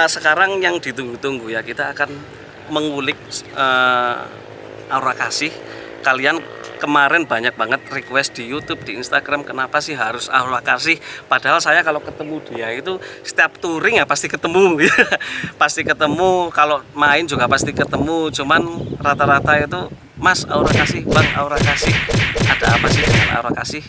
sekarang yang ditunggu-tunggu ya, kita akan mengulik Aura Kasih. Kalian kemarin banyak banget request di YouTube, di Instagram, kenapa sih harus Aura Kasih? Padahal saya kalau ketemu dia itu setiap touring ya pasti ketemu, pasti ketemu. Kalau main juga pasti ketemu. Cuman rata-rata itu Mas Aura Kasih, Bang Aura Kasih. Ada apa sih dengan Aura Kasih?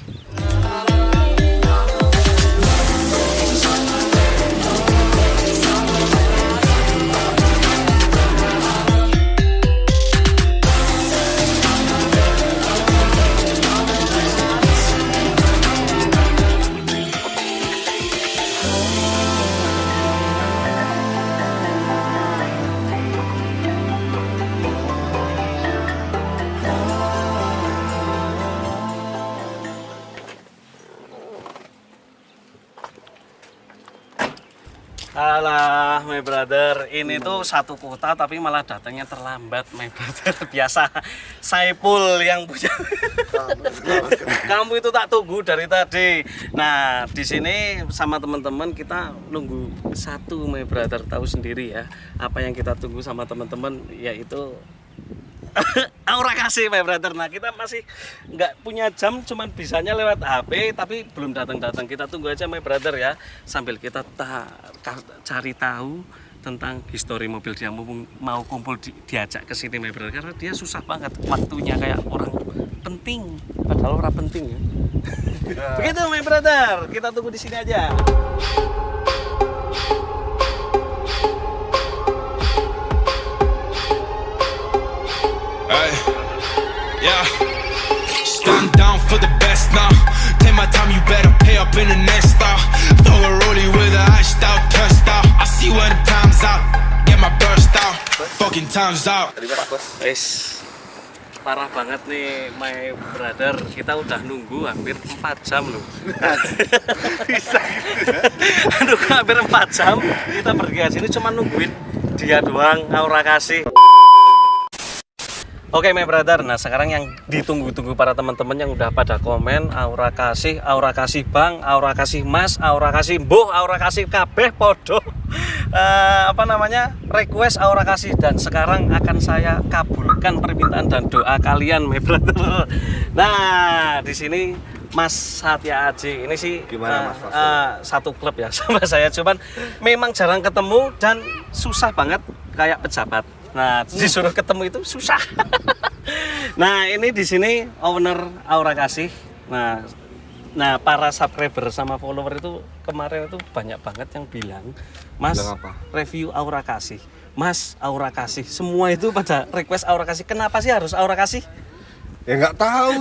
Alah, my brother, ini tuh satu kota tapi malah datangnya terlambat, my brother. Biasa Saipul yang punya. Kamu itu tak tunggu dari tadi. Nah, di sini sama teman-teman kita nunggu satu, my brother. Tahu sendiri ya, apa yang kita tunggu sama teman-teman yaitu Aura Kasih, my brother. Nah, kita masih nggak punya jam, cuman bisanya lewat HP, tapi belum datang-datang. Kita tunggu aja, my brother ya, sambil kita cari tahu tentang histori mobil dia. Mau kumpul diajak ke sini, my brother, karena dia susah banget waktunya kayak orang penting, padahal orang penting ya. Begitu, my brother. Kita tunggu di sini aja. Yeah, stand down for the best now. Take my time, you better pay up in the next star. Throw a rollie with a hashed out, cursed out. I see when the time's out, get my burst out. Fucking time's out. Wes, parah banget nih, my brother. Kita udah nunggu hampir 4 jam loh. Bisa gitu ya? Aduh, hampir 4 jam kita pergi ke sini cuma nungguin dia doang, Aura Kasih. Oke, my brother, nah sekarang yang ditunggu-tunggu para teman-teman yang udah pada komen Aura Kasih Bang, Aura Kasih Mas, Aura Kasih Mbuh, Aura Kasih kabeh podo request Aura Kasih, dan sekarang akan saya kabulkan permintaan dan doa kalian, my brother. Nah, di sini Mas Satya Aji ini sih Gimana, Mas? satu klub ya sama saya, cuman memang jarang ketemu dan susah banget kayak pejabat. Nah, disuruh ketemu itu susah. Nah, ini di sini owner Aura Kasih. Nah, para subscriber sama follower itu kemarin itu banyak banget yang bilang, Mas, review Aura Kasih, Mas Aura Kasih. Semua itu pada request Aura Kasih. Kenapa sih harus Aura Kasih? Ya nggak tahu.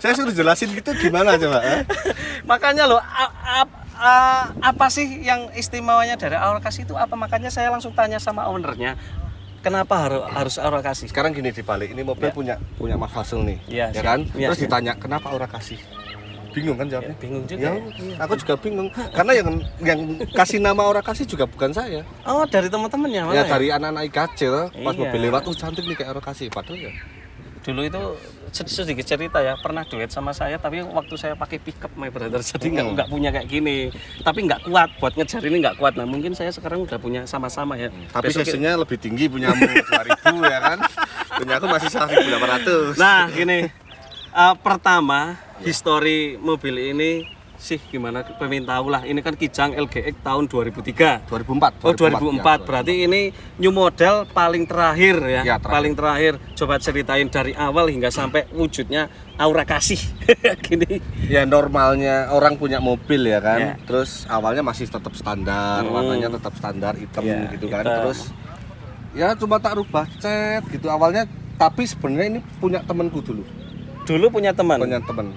Saya suruh jelasin gitu gimana coba? Makanya loh, apa sih yang istimewanya dari Aura Kasih itu apa? Makanya saya langsung tanya sama ownernya, kenapa harus Aura Kasih? Sekarang gini dibalik, ini mobil punya Mas Fasul nih, ya kan? Ya, terus ditanya kenapa Aura Kasih? Bingung kan jawabnya? Ya, bingung juga. Ya, aku juga bingung. Karena yang kasih nama Aura Kasih juga bukan saya. Oh, dari teman-temannya Ya, dari anak-anak IKC loh. Pas Iya. mobil lewat, cantik nih kayak Aura Kasih. Padahal ya. Dulu itu sedikit cerita ya, pernah duet sama saya, tapi waktu saya pakai pickup, my brother, jadi nggak punya kayak gini, tapi nggak kuat buat ngejar ini, nggak kuat. Nah, mungkin saya sekarang udah punya sama-sama ya. Tapi sesinya lebih tinggi, punyamu 2000 ya kan, punya aku masih 1800. Nah, gini, pertama histori mobil ini sih gimana, pengen tahu lah. Ini kan Kijang LGX tahun 2003. 2004. Oh, 2004. Ya, berarti ini new model paling terakhir ya. Ya, terakhir. Paling terakhir. Coba ceritain dari awal hingga sampai wujudnya Aura Kasih. Gini. Ya, normalnya orang punya mobil ya kan. Ya. Terus awalnya masih tetap standar, warnanya tetap standar hitam Ya, gitu kan. hitam. Terus ya cuma tak rubah cat gitu awalnya, tapi sebenarnya ini punya temanku dulu. Dulu punya teman.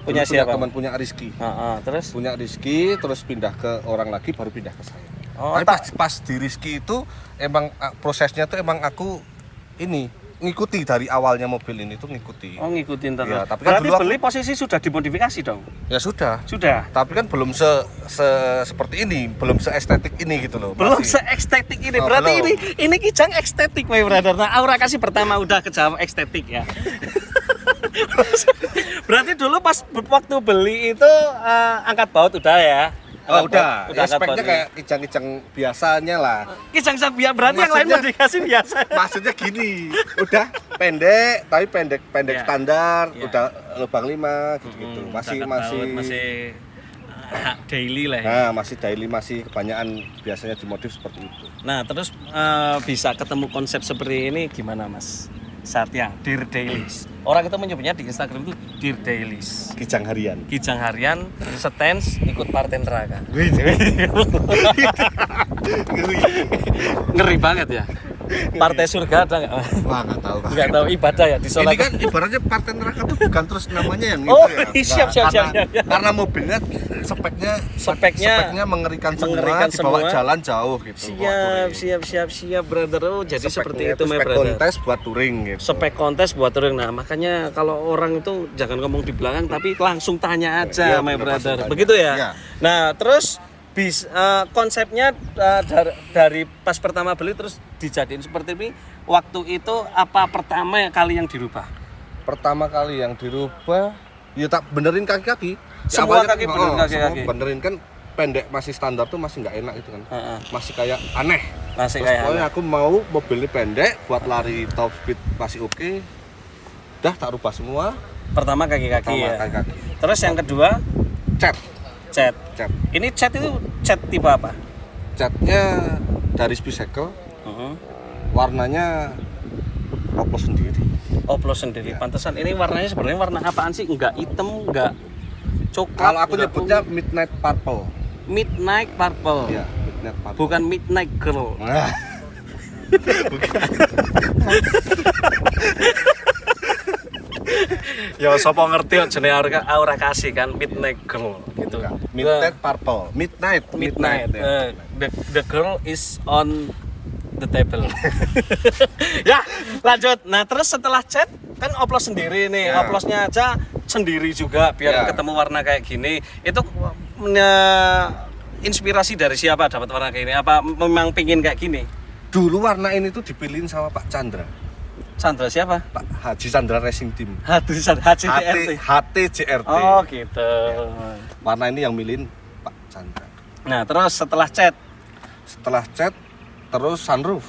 Punya siapa? teman, punya Rizky. Terus? Punya Rizky, terus pindah ke orang lagi, baru pindah ke saya. Oh, Tapi pas di Rizky itu emang prosesnya tuh emang aku ini ngikuti dari awalnya mobil ini tuh ngikuti. Oh, ngikutin terus. Ya, tapi kan berarti dulu beli posisi sudah dimodifikasi dong? Ya sudah. Sudah. Tapi kan belum seperti ini, belum seestetik ini gitu loh. Belum masih. seestetik ini. Oh, Berarti belum. ini Kijang estetik, my brother. Nah, Aura Kasih pertama udah kejawab estetik ya. Berarti dulu pas waktu beli itu angkat baut udah ya? Oh, udah. Ya, cut speknya body. kayak kijang-kijang biasanya lah. Kijang biar berarti yang lain Maksudnya- mau dikasih biasa. Maksudnya gini, udah pendek tapi pendek Iya. standar, Iya. udah lubang 5 gitu-gitu. Masih daily lah ya. Nah, masih daily, masih kebanyakan biasanya dimodif seperti itu. Nah, terus bisa ketemu konsep seperti ini gimana, Mas Satya? Dear Dailies. Orang itu menyebutnya di Instagram itu Dear Dailies. Kijang harian. Kijang harian, stance, ikut partai neraka. Ngeri banget ya. Partai surga ada nggak? Wah, nggak tahu. Nggak tahu ibadah ya di Ini sholat. kan ibaratnya partai neraka tuh bukan terus namanya yang Oh, itu ya. siap, siap, siap, karena, siap. karena mobilnya speknya mengerikan semua, dibawa semua. jalan jauh gitu. bawa touring. Siap, brother. Oh, jadi Speknya seperti itu, my spek brother. kontes buat touring gitu. Spek kontes buat touring. Nah, makanya kalau orang itu jangan ngomong di belakang tapi langsung tanya aja, Iya, my bener, brother. langsung tanya. Begitu ya? Iya. Nah, terus konsepnya dari pas pertama beli terus dijadiin seperti ini. Waktu itu apa pertama kali yang dirubah? Pertama kali yang dirubah, ya tak benerin kaki-kaki. Ya, Semua awalnya kaki kan, benerin semua kaki-kaki. benerin kan pendek masih standar tuh masih nggak enak gitu kan. Heeh. Masih kayak aneh. Masih Terus kayak pokoknya aneh. aku mau mobilnya pendek buat lari top speed masih oke. Dah tak rubah semua. Pertama kaki-kaki Pertama ya. kaki-kaki. Terus yang kedua Cat. cat. Cat. Ini cat itu cat tipe apa? Catnya dari Spicycle, warnanya oplos sendiri. Oplos sendiri. Iya. Pantesan ini warnanya sebenarnya warna apaan sih? Enggak hitam, enggak coklat. Kalau aku enggak nyebutnya ungu. midnight purple. Midnight Purple. Iya, midnight purple. Bukan Midnight Girl. Nah, Ya sapa ngerti kok jenenge aura kasih kan Midnight Girl gitu. midnight purple. Midnight. Midnight. Ya. The girl is on the table. Ya, lanjut. Nah, terus setelah cat kan oplos sendiri nih. Ya. Oplosnya aja sendiri juga biar Ya. ketemu warna kayak gini. Itu inspirasi dari siapa dapat warna kayak gini? Apa memang pingin kayak gini? Dulu warna ini tuh dipilihin sama Pak Chandra. Chandra siapa? Pak Haji Chandra Racing Team. HTJRT. HTJRT. Oh, gitu. Warna ini yang milihin Pak Chandra. Nah, terus setelah cat, Setelah cat, terus sunroof.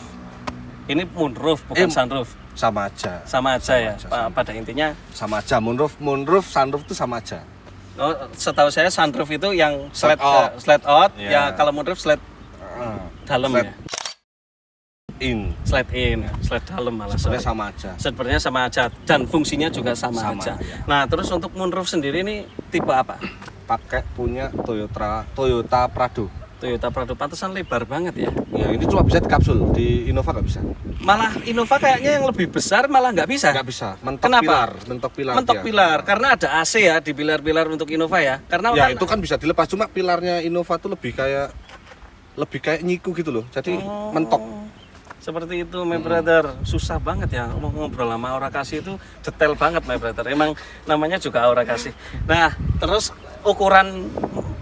ini moonroof bukan sunroof. Sama aja. Sama aja ya. Sama. Pada intinya, Sama aja. Moonroof, sunroof itu sama aja. oh, setahu saya sunroof itu yang slide out. slide out, ya Iya. kalau moonroof slide dalam Slide ya. in. Slide in, slide dalam malah. Sebenarnya sorry. sama aja. Sebenarnya sama aja dan fungsinya juga sama Sama, aja. ya. Nah, terus untuk moonroof sendiri ini tipe apa? Pakai punya Toyota Prado. Toyota Prado, pantesan lebar banget ya. Ya ini cuma bisa di kapsul, di Innova nggak bisa. Malah Innova kayaknya yang lebih besar malah nggak bisa. Nggak bisa. Mentok Kenapa? pilar, mentok pilar. Mentok dia. pilar, karena ada AC ya di pilar-pilar untuk Innova ya. Karena Ya kan itu kan bisa dilepas, cuma pilarnya Innova tuh lebih kayak nyiku gitu loh. Jadi mentok. seperti itu, my brother. Susah banget ya ngobrol sama Aura Kasih itu detail banget, my brother. Emang namanya juga Aura Kasih. Nah, terus ukuran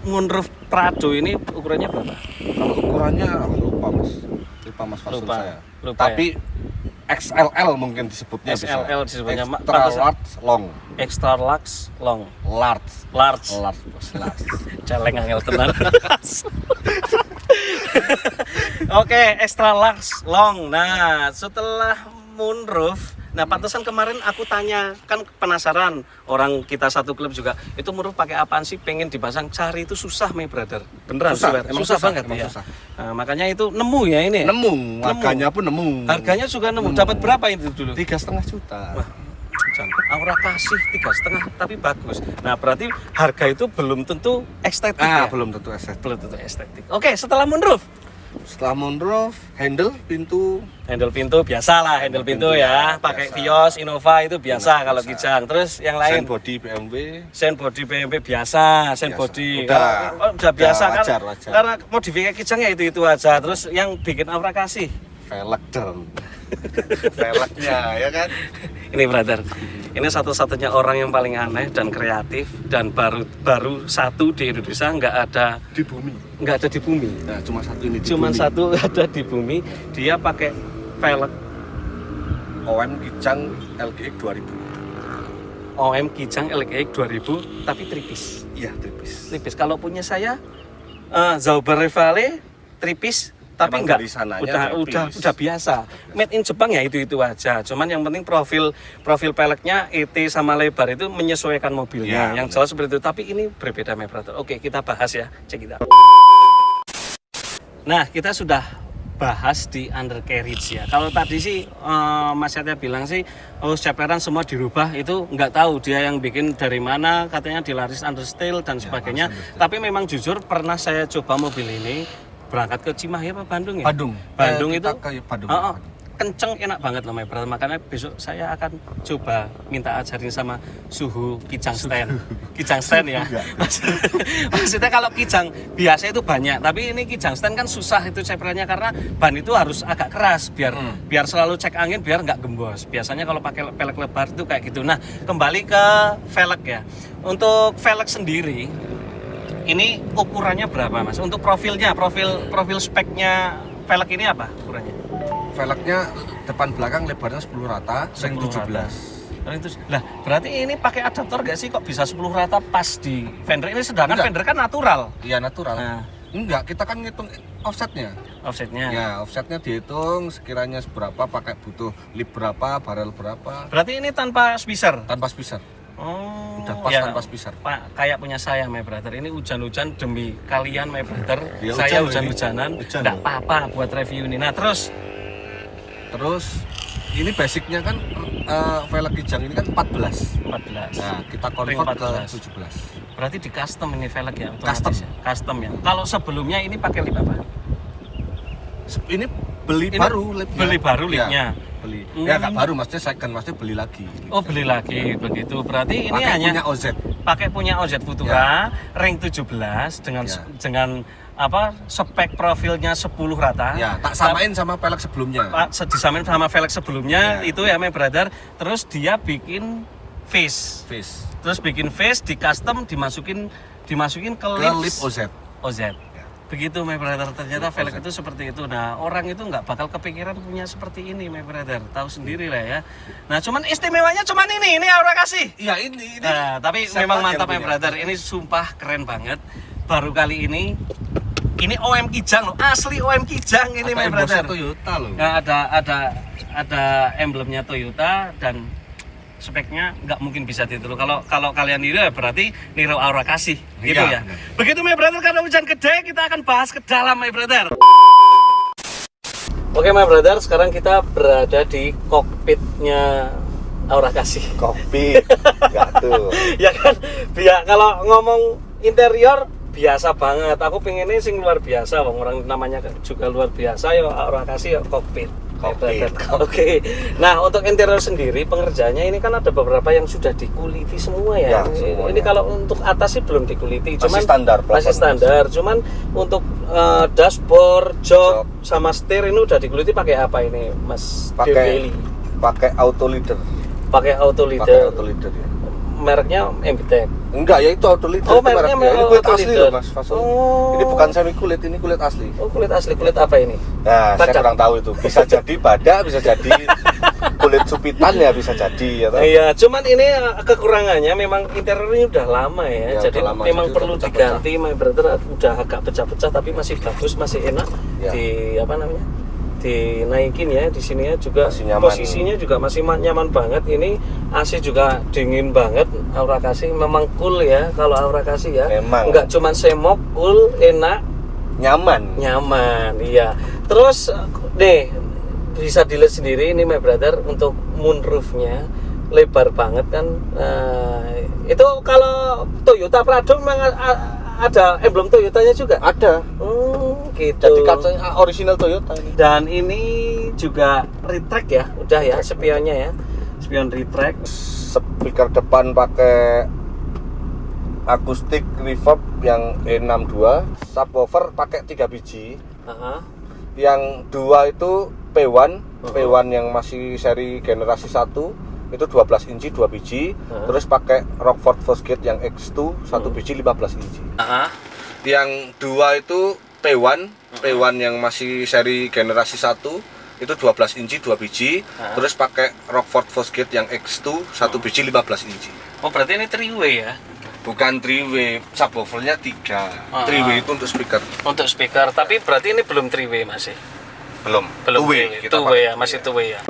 moonroof Prado ini ukurannya berapa? Kalau ukurannya lupa mas Fasul Lupa. saya. Lupa Tapi XLL mungkin disebutnya XLL bisa. disebutnya. Extra Pantesan. large long. Extra large long. Large. Large. Large. Bos, large. Celeng angel tenan. Oke, extra large long. Nah, setelah moonroof, nah pantesan kemarin aku tanya, kan penasaran orang kita satu klub juga, itu moonroof pakai apaan sih? Pengen dipasang, cari itu susah, my brother. Beneran Susah, swear. emang susah susah, banget emang ya. susah. Nah, makanya itu nemu ya ini. Nemu, harganya pun nemu. Harganya juga nemu. Dapat berapa itu dulu? 3,5 juta. Aura Kasih 3,5 tapi bagus. Nah, berarti harga itu belum tentu estetik ya? Belum tentu estetik. Belum tentu estetik. Oke, setelah moonroof. Setelah moonroof, handle pintu Handle pintu biasa lah, handle pintu ya. Pakai Vios, Innova itu biasa kalau Kijang. Terus yang lain sign body BMW. sen body BMW biasa, sen Biasa. body. Udah Biasa kan. wajar. Karena modifikasi Kijang ya itu aja. Terus yang bikin Aura Kasih. Velg dong. Velgnya ya kan. Ini brother, ini satu-satunya orang yang paling aneh dan kreatif dan baru satu di Indonesia nggak ada Di bumi. di bumi. Nah, cuma satu ini di Cuman bumi. satu ada di bumi, dia pakai velg OM Kijang LGX 2000. OM Kijang LGX 2000 tapi tripis. Iya, tipis. Tipis. Kalau punya saya Zauber Rivale tripis tapi Emang enggak dari sananya udah biasa. Made in Jepang ya itu aja. Cuman yang penting profil peleknya ET sama lebar itu menyesuaikan mobilnya. Ya, yang jelas seperti itu. Tapi ini berbeda my brother. Oke, kita bahas ya. Cek kita. Nah, kita sudah bahas di undercarriage ya. Kalau tadi sih Mas Yatya bilang sih chaperon semua dirubah, itu nggak tahu dia yang bikin dari mana, katanya di Laris Understyle dan sebagainya. Tapi memang jujur pernah saya coba mobil ini berangkat ke Cimahi apa Bandung ya? Bandung itu kenceng, enak banget loh my brother. Makanya besok saya akan coba minta ajarin sama suhu kijang stand ya. Maksudnya kalau kijang biasa itu banyak, tapi ini kijang stand kan susah itu ceperannya karena ban itu harus agak keras biar selalu cek angin biar nggak gembos. Biasanya kalau pakai pelek lebar itu kayak gitu. Nah, kembali ke velg ya. Untuk velg sendiri ini ukurannya berapa Mas? Untuk profil speknya velg ini apa ukurannya? Velgnya depan belakang lebarnya 10 rata, ring 17. Lah, berarti ini pakai adaptor gak sih kok bisa 10 rata pas di fender ini, sedangkan fender kan natural. Iya, natural. Nah. Enggak, kita kan ngitung offsetnya. Ya, offsetnya dihitung sekiranya seberapa, pakai butuh lip berapa, barrel berapa. Berarti ini tanpa spacer? Tanpa spacer. Oh, udah pas ya, tanpa spacer. Pak, kayak punya saya my brother. Ini hujan-hujan demi kalian my brother. Ya, saya hujan-hujanan. Enggak apa-apa buat review ini. Nah, terus ini basicnya kan velg kijang ini kan 14. Nah, kita convert ke 17. Berarti di custom ini velg ya? Custom ya. Kalau sebelumnya ini pakai lip apa? Ini beli baru lipnya. Beli. Ya nggak baru, maksudnya second, maksudnya beli lagi. Oh, beli lagi begitu. Berarti ini pakai hanya punya OZ Futura, ring 17 dengan apa spek profilnya 10 rata. Ya, tak samain sama velg sebelumnya. Disamain sama velg sebelumnya itu ya my brother. Terus dia bikin face. Terus bikin face di custom dimasukin ke lip OZ. Begitu my brother, ternyata velg itu seperti itu. Nah, orang itu nggak bakal kepikiran punya seperti ini my brother. Tahu sendiri lah ya. Nah, cuman istimewanya cuman ini Aura kasih. Iya, ini. Nah, tapi memang mantap my brother. Ini sumpah keren banget. Baru kali ini OM Kijang loh, asli OM Kijang ini my brother. Toyota loh. Nah, ada emblemnya Toyota dan speknya nggak mungkin bisa ditiru. Kalau kalian niru ya berarti niru Aura kasih gitu ya. Begitu my brother, karena hujan gede kita akan bahas ke dalam my brother. Oke my brother, sekarang kita berada di kokpitnya Aura kasih. Kokpit, nggak tuh. Ya kan, biar kalau ngomong interior biasa banget. Aku pengennya sing luar biasa, orang namanya juga luar biasa ya Aura kasih ya kokpit. Oke. Nah, untuk interior sendiri pengerjaannya ini kan ada beberapa yang sudah dikuliti semua ya. Ini kalau untuk atas sih belum dikuliti, cuman masih standar. Cuman untuk dashboard, jok sama setir ini udah dikuliti pakai apa ini, Mas? Pakai auto leader. Pakai auto leader ya. Mereknya MBTEC. Enggak, ya itu auto leader. Oh, mereknya ini kulit asli loh, Mas. Oh. Ini bukan semi kulit, ini kulit asli. Oh, kulit asli. Kulit apa ini? Nah, saya kurang tahu itu. Bisa jadi badak, bisa jadi kulit supitan ya, bisa jadi ya. Iya, cuman ini kekurangannya memang interiornya udah lama ya. Jadi memang perlu diganti, my brother. Udah agak pecah-pecah tapi masih bagus, masih enak. Ya. Dinaikin ya, di sini ya juga posisinya juga masih nyaman banget. Ini AC juga dingin banget. Aura kasih memang cool ya, kalau Aura kasih ya. Memang. Enggak cuman semok, cool, enak, nyaman. Iya. Terus nih bisa dilihat sendiri ini my brother, untuk moonroofnya lebar banget kan. Itu kalau Toyota Prado memang ada emblem Toyotanya juga? Ada. Gitu. Jadi kacanya original Toyota ini. Dan ini juga retract ya, udah ya spionnya ya. Spion retract. Speaker depan pakai akustik reverb yang E62. Subwoofer pakai 3 biji. Yang 2 itu P1, P1 yang masih seri generasi 1. Itu 12 inci 2 biji. Terus pakai Rockford Fosgate yang X2 1 biji 15 inci. Yang 2 itu P1 yang masih seri generasi 1 itu 12 inci 2 biji. Terus pakai Rockford Fosgate yang X2 1 biji 15 inci. Oh, berarti ini 3-way ya? Bukan 3W, subwoofernya 3. Ah. 3W itu untuk speaker. Untuk speaker, tapi berarti ini belum 3W masih. Belum. Belum 2W. 2W ya, masih 2W ya.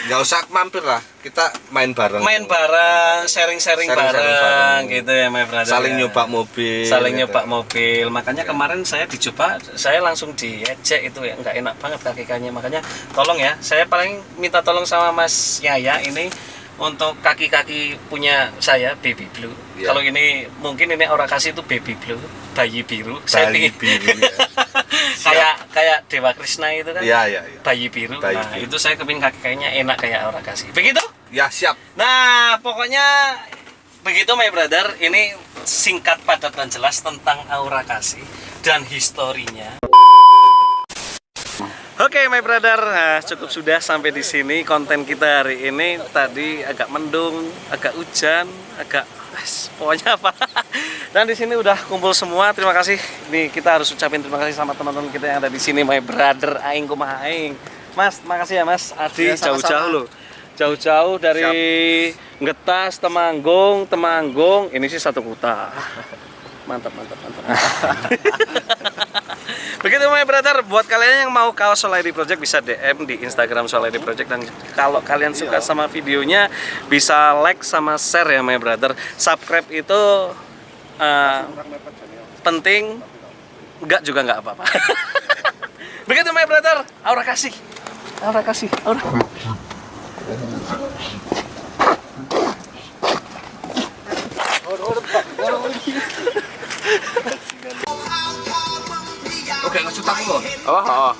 Nggak usah mampir lah, kita main bareng. Main bareng, sharing-sharing bareng gitu ya, my brother. Saling ya. nyoba mobil. Saling gitu. nyoba mobil. Makanya kemarin saya dicoba, saya langsung diejek itu ya, nggak enak banget kaki-kakinya. Makanya tolong ya, saya paling minta tolong sama Mas Yaya ini untuk kaki-kaki punya saya baby blue. Ya. Kalau ini mungkin ini orang kasih itu baby blue, bayi biru. Saya Bayi pingin biru, ya. kayak Dewa Krishna itu kan. Iya, iya, iya. Bayi biru. Bayi Nah, biru. itu saya kepingin kaki-kakinya enak kayak orang kasih. Begitu? Ya, siap. Nah, pokoknya begitu my brother, ini singkat padat dan jelas tentang Aura Kasih dan historinya. Oke my brother, nah, cukup sudah sampai di sini konten kita hari ini. Tadi agak mendung, agak hujan, agak pokoknya apa. Dan di sini udah kumpul semua. Terima kasih. Nih kita harus ucapin terima kasih sama teman-teman kita yang ada di sini, my brother aing kumaha aing. Mas, makasih ya Mas Adi, Ya, sama-sama. jauh-jauh loh. Jauh-jauh dari Ngetas, Temanggung, ini sih satu kota. Mantap. Begitu my brother, buat kalian yang mau kaos Soulady Project bisa DM di Instagram Soulady Project, dan kalau kalian suka sama videonya bisa like sama share ya my brother. Subscribe itu penting, enggak juga enggak apa-apa. Begitu my brother, Aura Kasih. Oke, ngesut aku loh. Oh,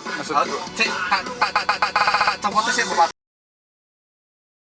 Cek, tak copotnya sih, Bapak.